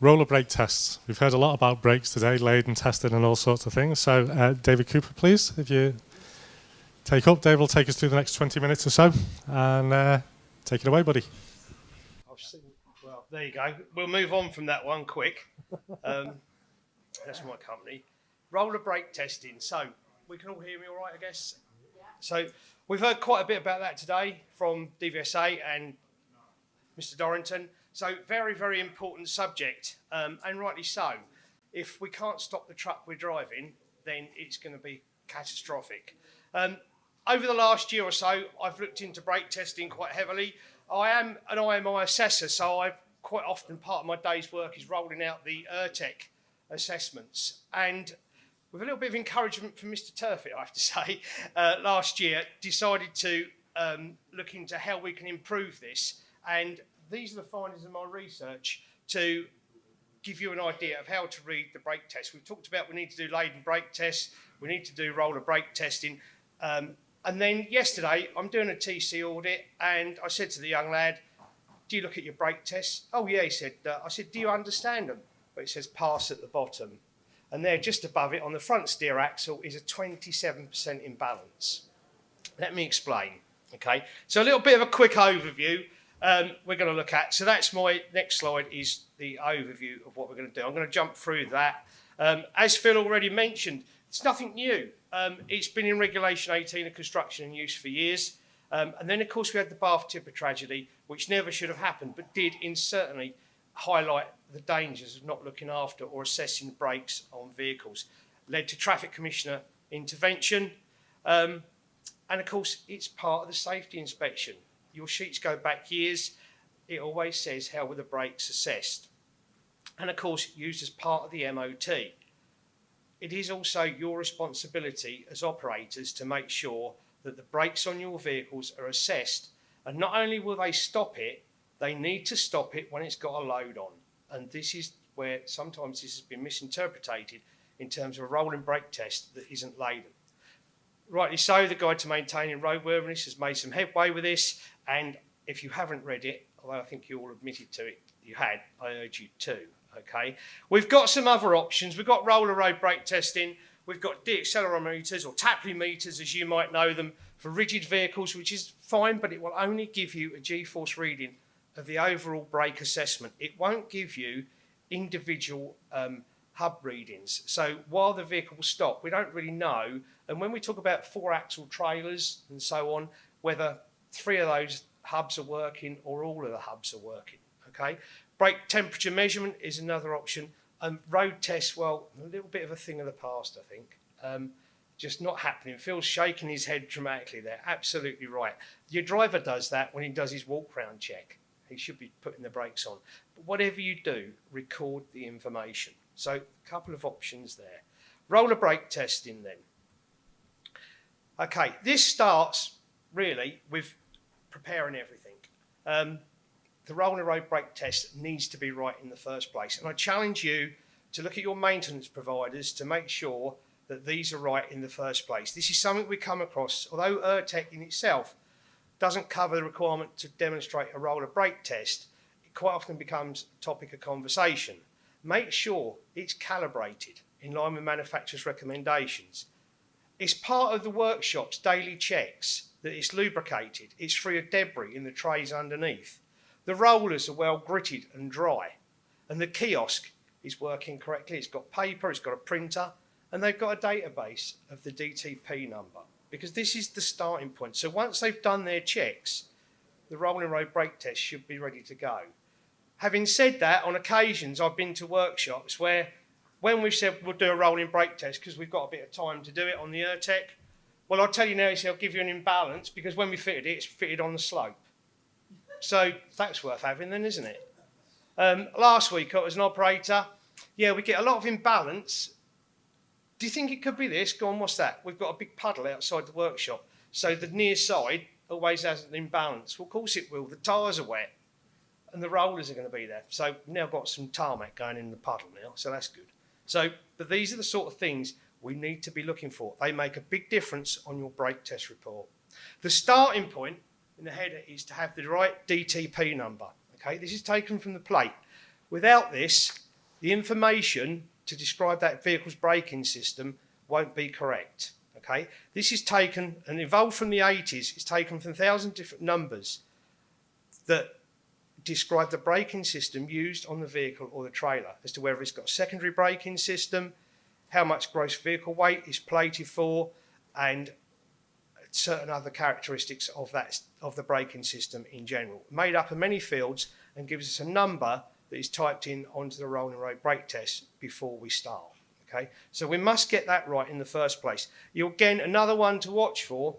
Roller brake tests. We've heard a lot about brakes today, laid and tested and all sorts of things. So David Cooper, please, if you take up. Dave will take us through the next 20 minutes or so. And take it away, buddy. Well, there you go. We'll move on from that one quick. That's my company. Roller brake testing. So we can all hear me all right, I guess? Yeah. So we've heard quite a bit about that today from DVSA and Mr. Dorrington. So very, very important subject, and rightly so. If we can't stop the truck we're driving, then it's going to be catastrophic. Over the last year or so, I've looked into brake testing quite heavily. I am an IMI assessor, so I've quite often, part of my day's work is rolling out the ERTEC assessments. And with a little bit of encouragement from Mr. Turfitt, I have to say, last year, decided to look into how we can improve this. And these are the findings of my research to give you an idea of how to read the brake test. We've talked about we need to do laden brake tests, we need to do roller brake testing. And then yesterday, I'm doing a TC audit, and I said to the young lad, do you look at your brake tests? Oh, yeah, he said. I said, do you understand them? But it says pass at the bottom. And there, just above it, on the front steer axle, is a 27% imbalance. Let me explain, okay? So a little bit of a quick overview. We're going to look at. So that's my next slide is the overview of what we're going to do. I'm going to jump through that. As Phil already mentioned, it's nothing new. It's been in Regulation 18 of construction and use for years. And then, of course, we had the bath tipper tragedy, which never should have happened, but did certainly highlight the dangers of not looking after or assessing the brakes on vehicles. Led to traffic commissioner intervention. And, of course, it's part of the safety inspection. Your sheets go back years. It always says how were the brakes assessed. And of course, used as part of the MOT. It is also your responsibility as operators to make sure that the brakes on your vehicles are assessed. And not only will they stop it, they need to stop it when it's got a load on. And this is where sometimes this has been misinterpreted in terms of a rolling brake test that isn't laden. Rightly so, the Guide to Maintaining Roadworthiness has made some headway with this, and if you haven't read it, although I think you all admitted to it, you had, I urge you to, okay? We've got some other options. We've got roller road brake testing, we've got deaccelerometers, or Tapley meters as you might know them, for rigid vehicles, which is fine, but it will only give you a G-force reading of the overall brake assessment. It won't give you individual hub readings. So while the vehicle will stop, we don't really know. And when we talk about 4-axle trailers and so on, whether 3 of those hubs are working or all of the hubs are working, okay? Brake temperature measurement is another option. Road tests, well, a little bit of a thing of the past, I think. Just not happening. Phil's shaking his head dramatically there. Absolutely right. Your driver does that when he does his walk-round check. He should be putting the brakes on. But whatever you do, record the information. So a couple of options there. Roller brake testing then. Okay, this starts really with preparing everything. The roller road brake test needs to be right in the first place. And I challenge you to look at your maintenance providers to make sure that these are right in the first place. This is something we come across, although ERTEC in itself doesn't cover the requirement to demonstrate a roller brake test, it quite often becomes a topic of conversation. Make sure it's calibrated in line with manufacturer's recommendations. It's part of the workshop's daily checks that it's lubricated, it's free of debris in the trays underneath. The rollers are well gritted and dry, and the kiosk is working correctly. It's got paper, it's got a printer, and they've got a database of the DTP number, because this is the starting point. So once they've done their checks, the rolling road brake test should be ready to go. Having said that, on occasions I've been to workshops where when we've said we'll do a rolling brake test because we've got a bit of time to do it on the ERTEC, well, I'll tell you now, I'll give you an imbalance because when we fitted it, it's fitted on the slope. So that's worth having then, isn't it? Last week I was an operator. Yeah, we get a lot of imbalance. Do you think it could be this? Go on, what's that? We've got a big puddle outside the workshop. So the near side always has an imbalance. Well, of course it will. The tyres are wet and the rollers are going to be there. So we've now got some tarmac going in the puddle now, so that's good. So, but these are the sort of things we need to be looking for. They make a big difference on your brake test report. The starting point in the header is to have the right DTP number. Okay, this is taken from the plate. Without this, the information to describe that vehicle's braking system won't be correct. Okay, this is taken and evolved from the 80s. It's taken from 1,000 different numbers that describe the braking system used on the vehicle or the trailer, as to whether it's got a secondary braking system, how much gross vehicle weight is plated for, and certain other characteristics of the braking system in general. Made up of many fields and gives us a number that is typed in onto the rolling road brake test before we start. Okay, so we must get that right in the first place. You'll get another one to watch for.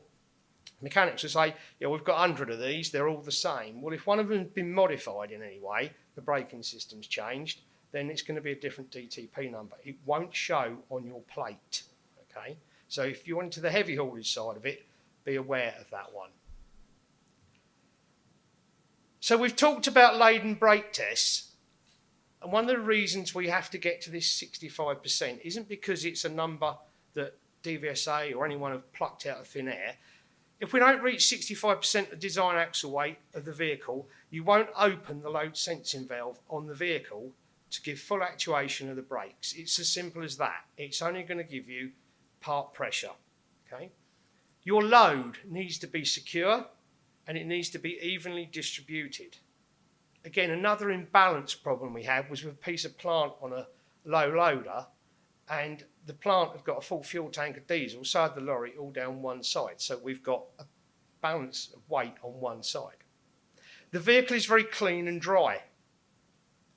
Mechanics will say, yeah, we've got 100 of these, they're all the same. Well, if one of them has been modified in any way, the braking system's changed, then it's going to be a different DTP number. It won't show on your plate. Okay, so if you're into the heavy haulage side of it, be aware of that one. So we've talked about laden brake tests. And one of the reasons we have to get to this 65% isn't because it's a number that DVSA or anyone have plucked out of thin air. If we don't reach 65% of design axle weight of the vehicle, you won't open the load sensing valve on the vehicle to give full actuation of the brakes. It's as simple as that. It's only going to give you part pressure. Okay? Your load needs to be secure and it needs to be evenly distributed. Again, another imbalance problem we had was with a piece of plant on a low loader, and the plant had got a full fuel tank of diesel, so had the lorry, all down one side. So we've got a balance of weight on one side. The vehicle is very clean and dry.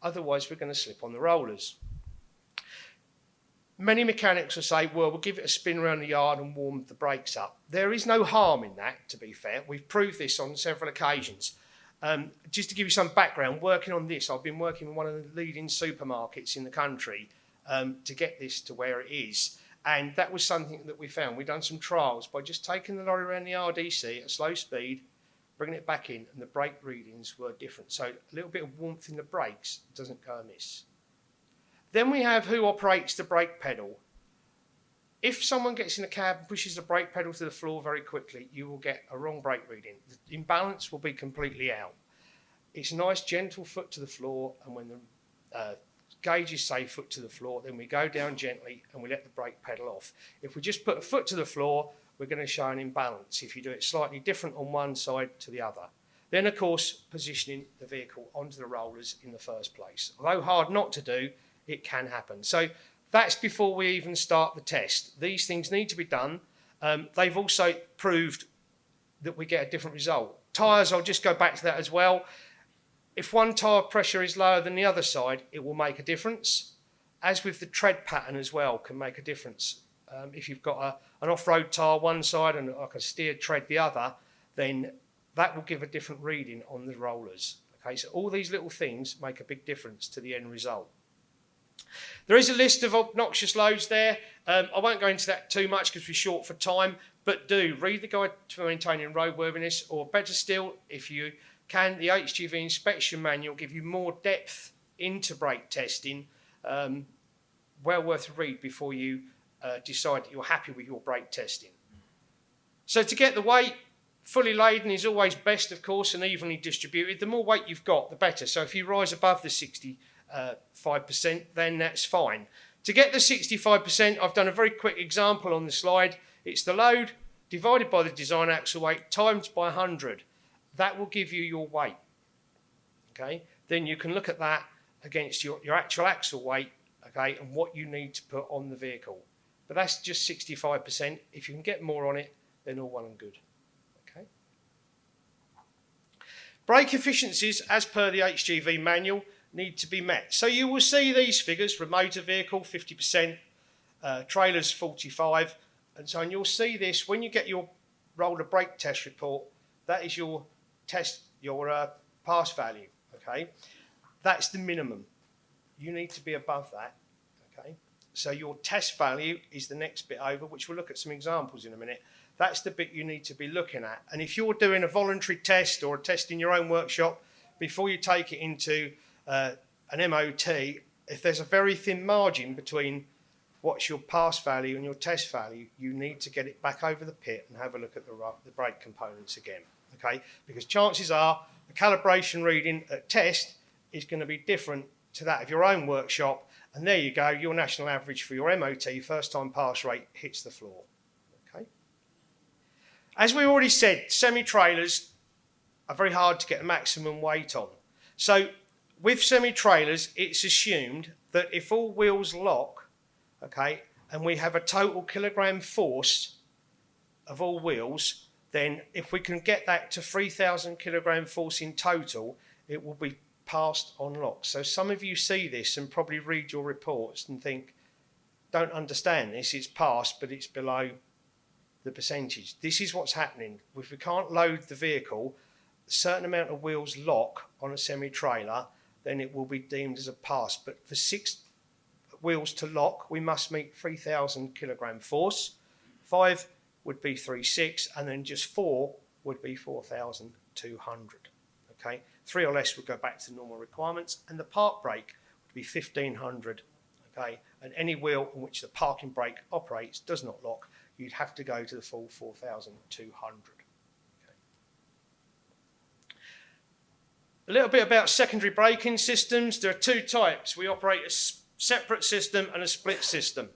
Otherwise, we're going to slip on the rollers. Many mechanics will say, well, we'll give it a spin around the yard and warm the brakes up. There is no harm in that, to be fair. We've proved this on several occasions. Just to give you some background, working on this, I've been working with one of the leading supermarkets in the country to get this to where it is. And that was something that we found. We've done some trials by just taking the lorry around the RDC at slow speed, bringing it back in, and the brake readings were different. So a little bit of warmth in the brakes doesn't go amiss. Then we have who operates the brake pedal. If someone gets in a cab and pushes the brake pedal to the floor very quickly, you will get a wrong brake reading. The imbalance will be completely out. It's a nice gentle foot to the floor, and when the gauges say foot to the floor, then we go down gently and we let the brake pedal off. If we just put a foot to the floor, we're going to show an imbalance if you do it slightly different on one side to the other. Then, of course, positioning the vehicle onto the rollers in the first place. Although hard not to do, it can happen. So that's before we even start the test. These things need to be done. They've also proved that we get a different result. Tyres, I'll just go back to that as well. If one tyre pressure is lower than the other side, it will make a difference. As with the tread pattern as well, can make a difference. If you've got an off-road tyre one side and like a steered tread the other, then that will give a different reading on the rollers. Okay, so all these little things make a big difference to the end result. There is a list of obnoxious loads there. I won't go into that too much because we're short for time, but do read the guide to maintaining roadworthiness, or better still, if you can, the HGV inspection manual give you more depth into brake testing. Well worth a read before you decide that you're happy with your brake testing. So to get the weight, fully laden is always best, of course, and evenly distributed. The more weight you've got, the better. So if you rise above the 65%, then that's fine. To get the 65%, I've done a very quick example on the slide. It's the load divided by the design axle weight times by 100. That will give you your weight. Okay, then you can look at that against your actual axle weight, okay, and what you need to put on the vehicle. But that's just 65%. If you can get more on it, then all well and good. Okay. Brake efficiencies, as per the HGV manual, need to be met. So you will see these figures for motor vehicle, 50%, trailers 45, and so on. You'll see this when you get your roller brake test report. That is your test, your pass value. Okay, that's the minimum. You need to be above that. Okay, so your test value is the next bit over, which we'll look at some examples in a minute. That's the bit you need to be looking at. And if you're doing a voluntary test or a test in your own workshop, before you take it into an MOT, if there's a very thin margin between what's your pass value and your test value, you need to get it back over the pit and have a look at the brake components again, okay? Because chances are the calibration reading at test is going to be different to that of your own workshop, and there you go, your national average for your MOT, first time pass rate, hits the floor, okay? As we already said, semi-trailers are very hard to get a maximum weight on. So with semi-trailers, it's assumed that if all wheels lock, okay, and we have a total kilogram force of all wheels, then if we can get that to 3,000 kilogram force in total, it will be passed on lock. So some of you see this and probably read your reports and think, don't understand this, it's passed, but it's below the percentage. This is what's happening. If we can't load the vehicle, a certain amount of wheels lock on a semi-trailer, then it will be deemed as a pass. But for 6 wheels to lock, we must meet 3,000 kilogram force. 5 would be 3.6, and then just 4 would be 4,200. Okay, 3 or less would go back to normal requirements, and the park brake would be 1,500. Okay, and any wheel in which the parking brake operates does not lock, you'd have to go to the full 4,200. A little bit about secondary braking systems. There are 2 types. We operate a separate system and a split system.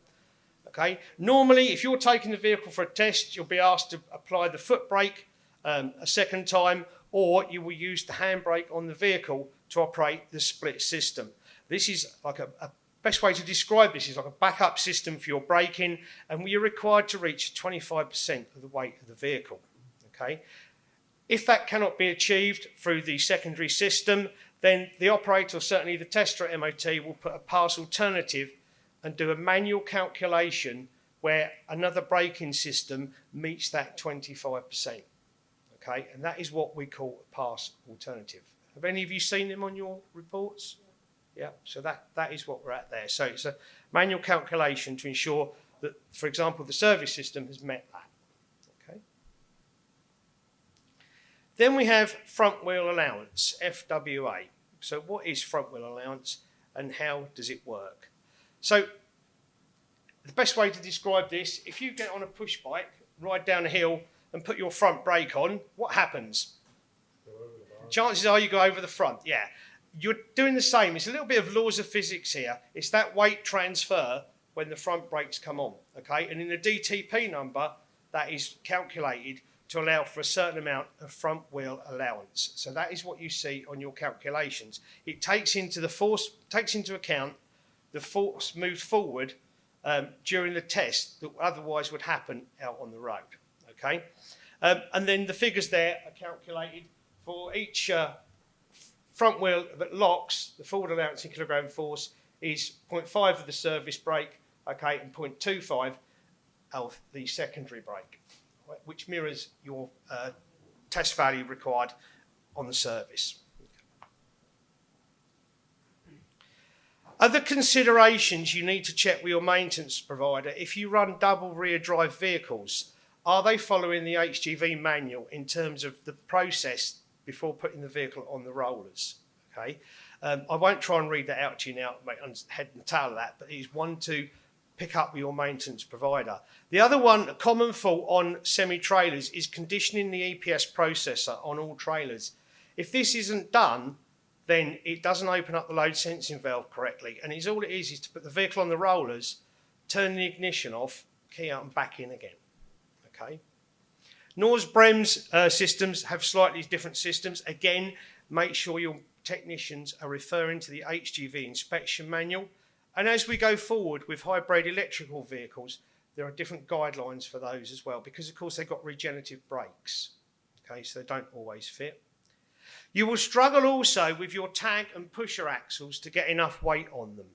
Okay. Normally, if you're taking the vehicle for a test, you'll be asked to apply the foot brake a second time, or you will use the handbrake on the vehicle to operate the split system. This is like a best way to describe this is like a backup system for your braking, and you're required to reach 25% of the weight of the vehicle. Okay. If that cannot be achieved through the secondary system, then the operator, or certainly the tester at MOT, will put a pass alternative and do a manual calculation where another braking system meets that 25%. Okay, and that is what we call a pass alternative. Have any of you seen them on your reports? Yeah, so that is what we're at there. So it's a manual calculation to ensure that, for example, the service system has met that. Then we have front wheel allowance, FWA. So what is front wheel allowance and how does it work? So the best way to describe this, if you get on a push bike, ride down a hill and put your front brake on, what happens? Chances are you go over the front, yeah. You're doing the same. It's a little bit of laws of physics here. It's that weight transfer when the front brakes come on, okay? And in the DTP number, that is calculated to allow for a certain amount of front wheel allowance. So that is what you see on your calculations. It takes into account the force moved forward during the test that otherwise would happen out on the road. Okay, and then the figures there are calculated for each front wheel that locks. The forward allowance in kilogram force is 0.5 of the service brake, okay, and 0.25 of the secondary brake, which mirrors your test value required on the service. Other considerations you need to check with your maintenance provider: if you run double rear drive vehicles, are they following the HGV manual in terms of the process before putting the vehicle on the rollers? Okay, I won't try and read that out to you now, make head and tail of that, but it is one to pick up with your maintenance provider. The other one, a common fault on semi-trailers, is conditioning the EPS processor on all trailers. If this isn't done, then it doesn't open up the load sensing valve correctly. And all it is to put the vehicle on the rollers, turn the ignition off, key out and back in again. Okay. NORS BREMS systems have slightly different systems. Again, make sure your technicians are referring to the HGV inspection manual. And as we go forward with hybrid electrical vehicles, there are different guidelines for those as well, because of course they've got regenerative brakes. Okay, so they don't always fit. You will struggle also with your tag and pusher axles to get enough weight on them.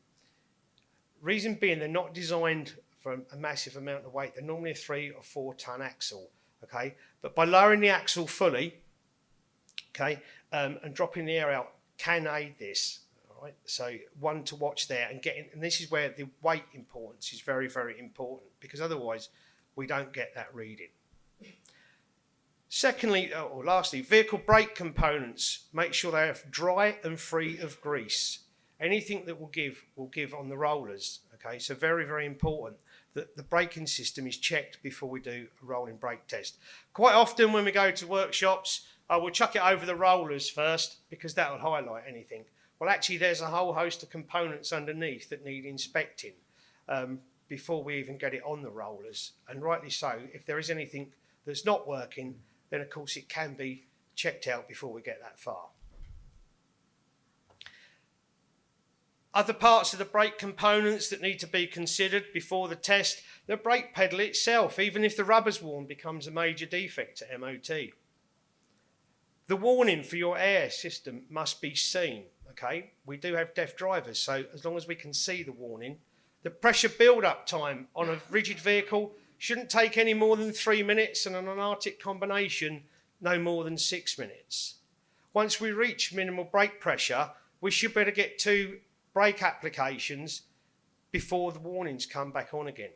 Reason being, they're not designed for a massive amount of weight. They're normally a 3 or 4 ton axle. Okay, but by lowering the axle fully, okay, and dropping the air out can aid this. All right, so one to watch there, and this is where the weight importance is very, very important, because otherwise we don't get that reading. Secondly, or lastly, vehicle brake components. Make sure they are dry and free of grease. Anything that will give on the rollers. Okay, so very, very important that the braking system is checked before we do a rolling brake test. Quite often when we go to workshops, I will chuck it over the rollers first because that will highlight anything. Well, actually, there's a whole host of components underneath that need inspecting before we even get it on the rollers. And rightly so, if there is anything that's not working, then of course it can be checked out before we get that far. Other parts of the brake components that need to be considered before the test, the brake pedal itself, even if the rubber's worn, becomes a major defect at MOT. The warning for your air system must be seen, okay? We do have deaf drivers, so as long as we can see the warning. The pressure build-up time on a rigid vehicle shouldn't take any more than 3 minutes, and on an Arctic combination, no more than 6 minutes. Once we reach minimal brake pressure, we should better get 2 brake applications before the warnings come back on again.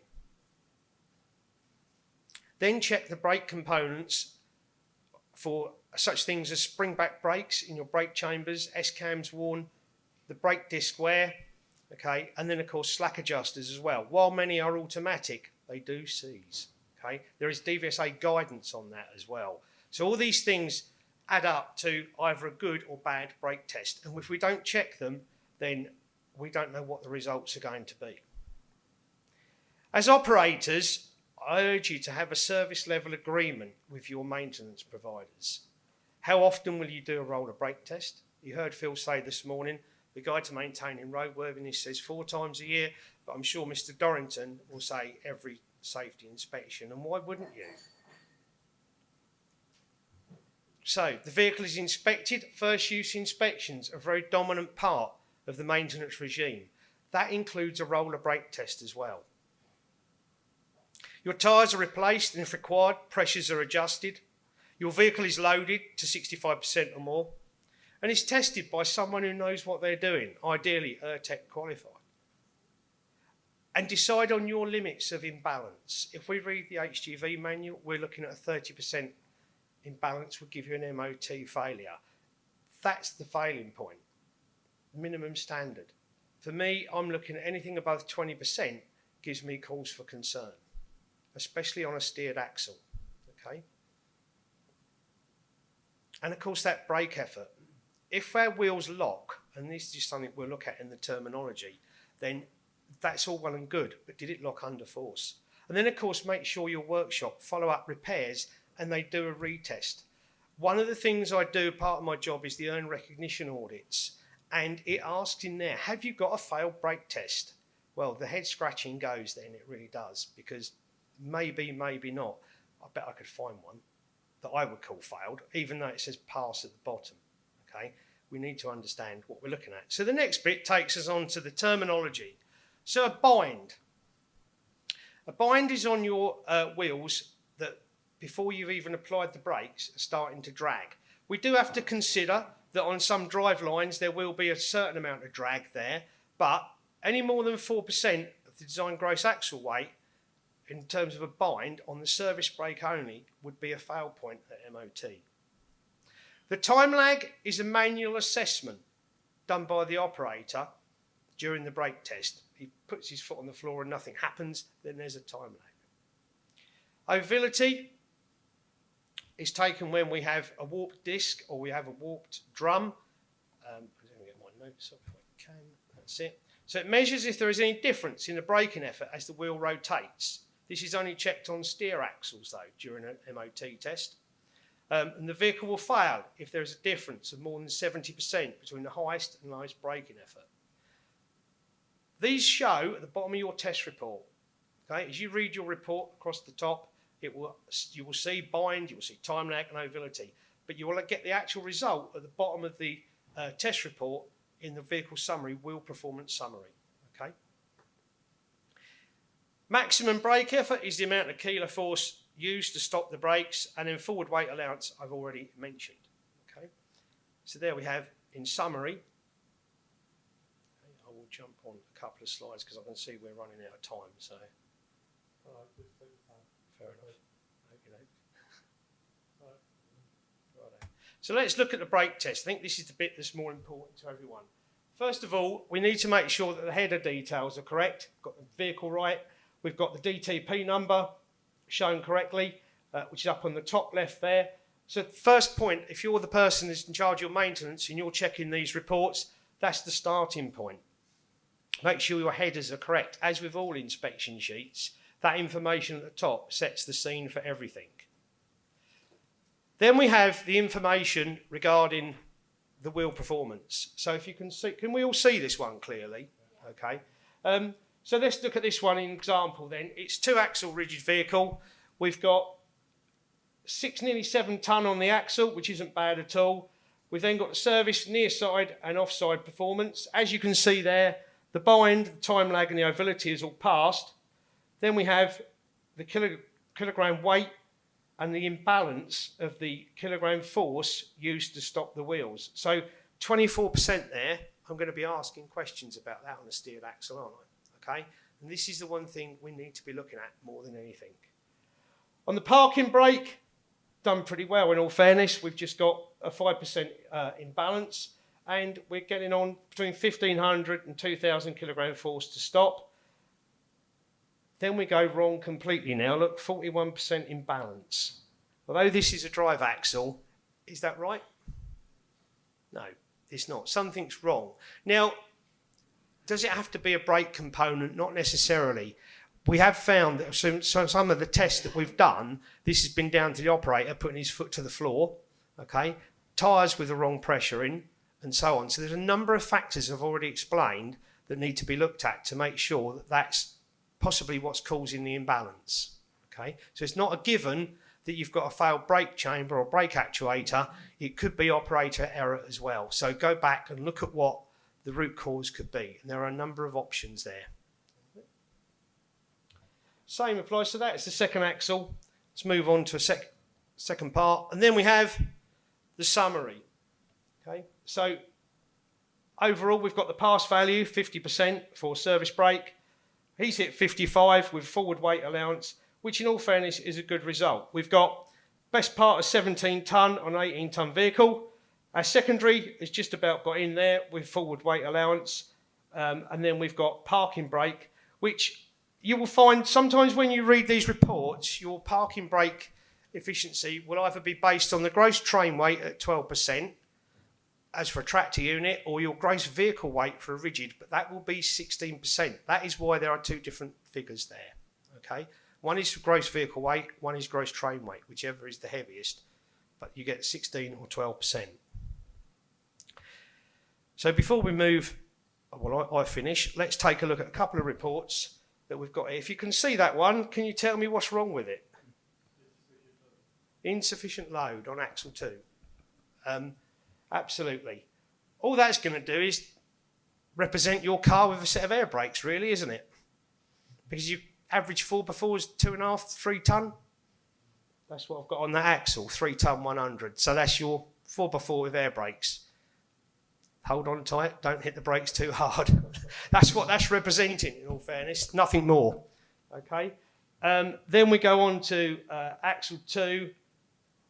Then check the brake components for such things as spring-back brakes in your brake chambers, S-cams worn, the brake disc wear, okay, and then of course slack adjusters as well. While many are automatic, they do seize, okay. There is DVSA guidance on that as well. So all these things add up to either a good or bad brake test, and if we don't check them, then we don't know what the results are going to be. As operators, I urge you to have a service level agreement with your maintenance providers. How often will you do a roller brake test? You heard Phil say this morning, the Guide to Maintaining Roadworthiness says 4 times a year, but I'm sure Mr. Dorrington will say every safety inspection, and why wouldn't you? So, the vehicle is inspected. First use inspections are a very dominant part of the maintenance regime. That includes a roller brake test as well. Your tyres are replaced, and if required, pressures are adjusted. Your vehicle is loaded to 65% or more, and is tested by someone who knows what they're doing, ideally ERTEC qualified. And decide on your limits of imbalance. If we read the HGV manual, we're looking at a 30% imbalance would give you an MOT failure. That's the failing point. Minimum standard. For me, I'm looking at anything above 20% gives me cause for concern, especially on a steered axle, okay? And of course that brake effort. If our wheels lock, and this is something we'll look at in the terminology, then that's all well and good, but did it lock under force? And then of course make sure your workshop follow up repairs and they do a retest. One of the things I do, part of my job, is the earned recognition audits. And it asks in there, have you got a failed brake test? Well, the head scratching goes then, it really does, because maybe, maybe not. I bet I could find one that I would call failed, even though it says pass at the bottom, okay? We need to understand what we're looking at. So the next bit takes us on to the terminology. So a bind. A bind is on your wheels that before you've even applied the brakes are starting to drag. We do have to consider that on some drive lines there will be a certain amount of drag there, but any more than 4% of the design gross axle weight in terms of a bind on the service brake only would be a fail point at MOT. The time lag is a manual assessment done by the operator during the brake test. He puts his foot on the floor and nothing happens, then there's a time lag. Ovality is taken when we have a warped disc or we have a warped drum. I'm going to get my notes up if I can. That's it. So it measures if there is any difference in the braking effort as the wheel rotates. This is only checked on steer axles though during an MOT test. And the vehicle will fail if there is a difference of more than 70% between the highest and lowest braking effort. These show at the bottom of your test report. Okay, as you read your report across the top, you will see bind, you will see time lag and ovality, but you will get the actual result at the bottom of the test report in the vehicle summary, wheel performance summary. Okay. Maximum brake effort is the amount of kilo force used to stop the brakes, and then forward weight allowance I've already mentioned. Okay. So there we have in summary. I will jump on a couple of slides because I can see we're running out of time. So. Fair enough. Okay. Right. So let's look at the brake test. I think this is the bit that's more important to everyone. First of all, we need to make sure that the header details are correct. Got the vehicle right. We've got the DTP number shown correctly, which is up on the top left there. So first point, if you're the person who's in charge of your maintenance and you're checking these reports, that's the starting point. Make sure your headers are correct. As with all inspection sheets, that information at the top sets the scene for everything. Then we have the information regarding the wheel performance. So if you can see, can we all see this one clearly? Okay. So let's look at this one in example then. It's 2-axle rigid vehicle. We've got nearly 7 tonne on the axle, which isn't bad at all. We've then got the service near side and offside performance. As you can see there, the bind, the time lag and the ovality is all passed. Then we have the kilogram weight and the imbalance of the kilogram force used to stop the wheels. So 24% there, I'm going to be asking questions about that on a steered axle, aren't I? Okay? And this is the one thing we need to be looking at more than anything. On the parking brake, done pretty well in all fairness. We've just got a 5% imbalance and we're getting on between 1,500 and 2,000 kilogram force to stop. Then we go wrong completely now. Look, 41% imbalance. Although this is a drive axle, is that right? No, it's not. Something's wrong. Now, does it have to be a brake component? Not necessarily. We have found that some of the tests that we've done, this has been down to the operator putting his foot to the floor, okay, tyres with the wrong pressure in, and so on. So there's a number of factors I've already explained that need to be looked at to make sure that that's possibly what's causing the imbalance. Okay, so it's not a given that you've got a failed brake chamber or brake actuator. It could be operator error as well. So go back and look at what the root cause could be. And there are a number of options there. Same applies to that. It's the second axle. Let's move on to a second part. And then we have the summary. Okay, so overall we've got the pass value, 50% for service brake. He's hit 55 with forward weight allowance, which in all fairness is a good result. We've got best part of 17 tonne on an 18 tonne vehicle. Our secondary has just about got in there with forward weight allowance. And then we've got parking brake, which you will find sometimes when you read these reports, your parking brake efficiency will either be based on the gross train weight at 12%, as for a tractor unit, or your gross vehicle weight for a rigid, but that will be 16%. That is why there are two different figures there, okay? One is gross vehicle weight, one is gross train weight, whichever is the heaviest, but you get 16 or 12%. So before we move, well, I finish, let's take a look at a couple of reports that we've got here. If you can see that one, can you tell me what's wrong with it? Insufficient load on axle 2. Absolutely. All that's going to do is represent your car with a set of air brakes, really, isn't it? Because you average 4x4 is 2.5, 3 tonne. That's what I've got on that axle, 3 tonne 100. So that's your 4x4 with air brakes. Hold on tight, don't hit the brakes too hard. That's what that's representing, in all fairness, nothing more. Okay. Then we go on to axle 2.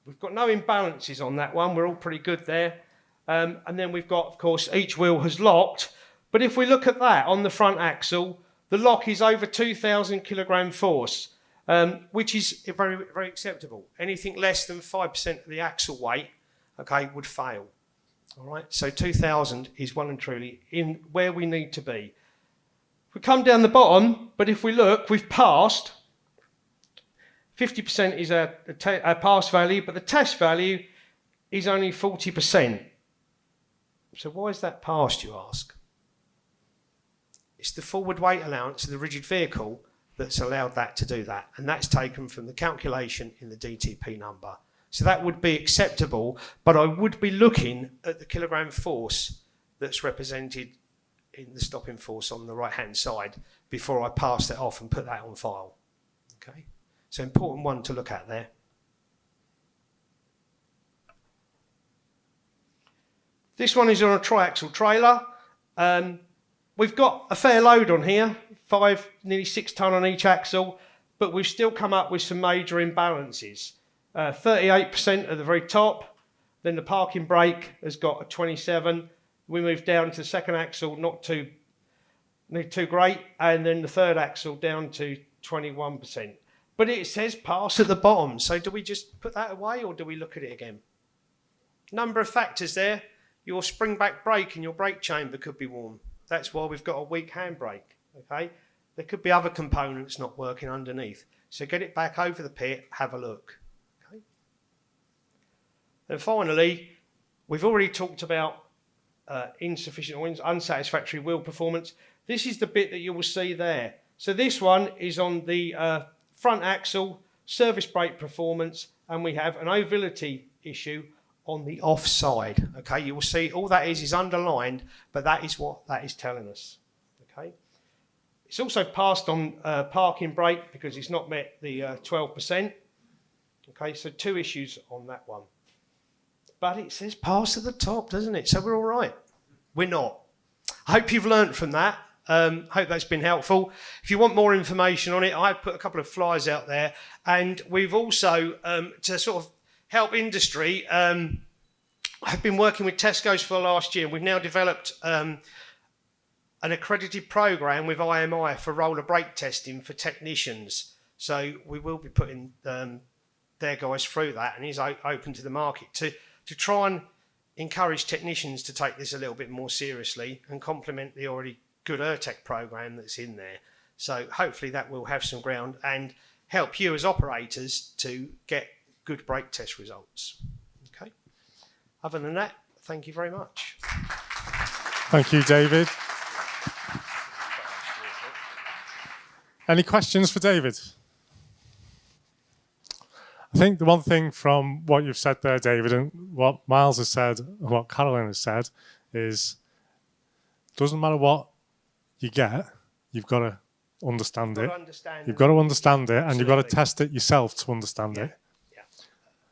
We've got no imbalances on that one. We're all pretty good there. And then we've got, of course, each wheel has locked. But if we look at that on the front axle, the lock is over 2,000 kilogram force, which is very, very acceptable. Anything less than 5% of the axle weight, okay, would fail. All right, so 2,000 is well and truly in where we need to be. We come down the bottom, but if we look, we've passed. 50% is our pass value, but the test value is only 40%. So why is that passed, you ask? It's the forward weight allowance of the rigid vehicle that's allowed that to do that, and that's taken from the calculation in the DTP number. So that would be acceptable, but I would be looking at the kilogram force that's represented in the stopping force on the right-hand side before I pass that off and put that on file. Okay, so important one to look at there. This one is on a triaxle trailer. We've got a fair load on here, nearly 6 tonne on each axle, but we've still come up with some major imbalances. 38% at the very top, then the parking brake has got a 27, We move down to the second axle, not too great, and then the third axle down to 21%. But it says pass at the bottom, so do we just put that away or do we look at it again? Number of factors there. Your spring back brake and your brake chamber could be warm. That's why we've got a weak handbrake, okay? There could be other components not working underneath. So get it back over the pit, have a look. Okay? And finally, we've already talked about insufficient or unsatisfactory wheel performance. This is the bit that you will see there. So this one is on the front axle, service brake performance, and we have an ovality issue on the offside. Okay, you will see all that is underlined, but that is what that is telling us. Okay, it's also passed on parking brake because it's not met the 12%. Okay, so 2 issues on that one. But it says pass at the top, doesn't it? So we're all right. We're not. I hope you've learnt from that. Hope that's been helpful. If you want more information on it, I've put a couple of flyers out there, and we've also, to sort of help industry, I've been working with Tesco's for the last year. We've now developed an accredited program with IMI for roller brake testing for technicians. So we will be putting their guys through that, and he's open to the market to try and encourage technicians to take this a little bit more seriously and complement the already good ERTEC program that's in there. So hopefully that will have some ground and help you as operators to get good brake test results. Okay. Other than that, thank you very much. Thank you, David. Any questions for David? I think the one thing from what you've said there, David, and what Miles has said, and what Caroline has said, is doesn't matter what you get, you've got to understand it. You've got to understand it, and you've got to test it yourself to understand it. Yeah.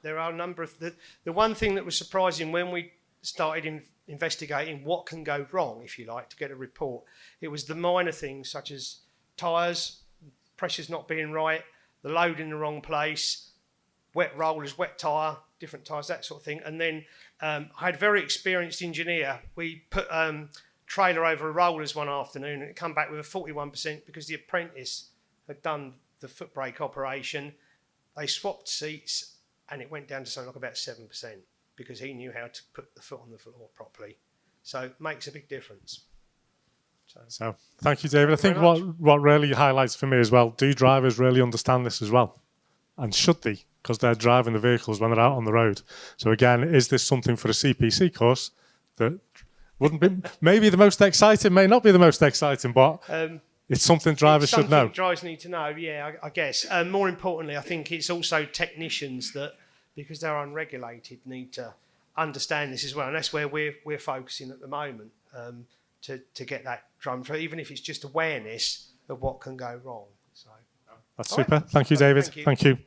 There are a number of... The one thing that was surprising when we started investigating what can go wrong, if you like, to get a report, it was the minor things such as tyres, pressure's not being right, the load in the wrong place, wet rollers, wet tyre, different tyres, that sort of thing. And then I had a very experienced engineer. We put trailer over rollers one afternoon and it come back with a 41% because the apprentice had done the foot brake operation. They swapped seats and it went down to something like about 7% because he knew how to put the foot on the floor properly. So it makes a big difference. So thank you, David. I think what really highlights for me as well, do drivers really understand this as well? And should they? Because they're driving the vehicles when they're out on the road. So again, is this something for a CPC course that wouldn't be maybe the most exciting, may not be the most exciting, but it's something drivers should know. Drivers need to know, yeah, I guess. More importantly, I think it's also technicians that, because they're unregulated, need to understand this as well. And that's where we're focusing at the moment, to get that drum through, even if it's just awareness of what can go wrong. So that's super. Thank you, David. Thank you.